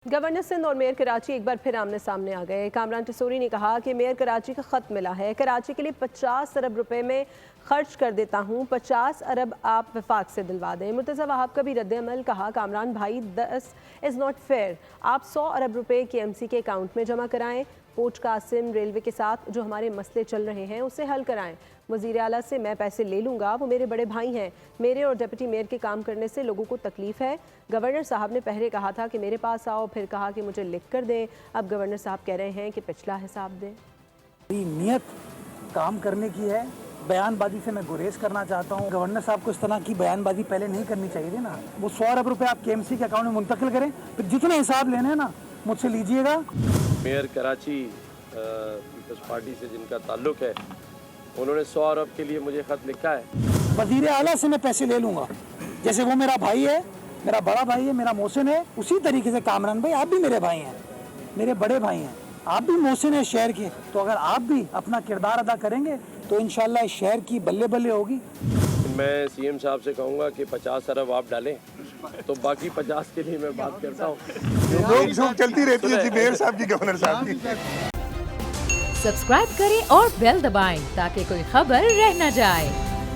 Governor Sindh और mayor Karachi एक बार फिर आमने सामने आ गए। कामरान टिसोरी ने कहा कि मेयर कराची का खत मिला है, कराची के लिए 50 अरब रुपए में खर्च कर देता हूँ, 50 अरब आप वफाक से दिलवा दें। मुर्तज़ा वहाब का भी रद्द-ए-अमल, कहा कामरान भाई 10 इज़ नॉट फेयर, आप 100 अरब रुपए KMC के अकाउंट में जमा कराएं, पोर्ट कासिम रेलवे के साथ जो हमारे मसले चल रहे हैं उसे हल कराएं। वज़ीर आला से मैं पैसे ले लूँगा, वो मेरे बड़े भाई हैं, मेरे और डिप्टी मेयर के काम करने से लोगों को तकलीफ़ है। गवर्नर साहब ने पहले कहा था कि मेरे पास आओ, फिर कहा कि मुझे लिख कर दें, अब गवर्नर साहब कह रहे हैं कि पिछला हिसाब दें। नीयत काम करने की है, बयानबाजी से मैं गुरेज करना चाहता हूँ। गवर्नर साहब को इस तरह की बयानबाजी पहले नहीं करनी चाहिए थी ना। वो 100 अरब रुपए आप KMC के अकाउंट में मुंतकिल करें, फिर जितने हिसाब लेने हैं ना मुझसे लीजिएगा। मेयर कराची पीपल्स पार्टी से जिनका ताल्लुक है, उन्होंने 100 अरब के लिए मुझे ख़त लिखा है। वज़ीर आला से मैं पैसे ले लूँगा, जैसे वो मेरा भाई है, मेरा बड़ा भाई है, मेरा मोहसिन है, उसी तरीके से कामरान भाई आप भी मेरे भाई हैं, मेरे बड़े भाई हैं, आप भी मोहसिन हैं शहर के। तो अगर आप भी अपना किरदार अदा करेंगे तो इंशाल्लाह इस शहर की बल्ले बल्ले होगी। मैं CM साहब से कहूँगा कि 50 अरब आप डालें, तो बाकी 50 के लिए मैं बात करता हूँ। जोक चलती रहती है मेयर साहब की, गवर्नर साहब की। सब्सक्राइब करें और बेल दबाएं ताकि कोई खबर रह न जाए।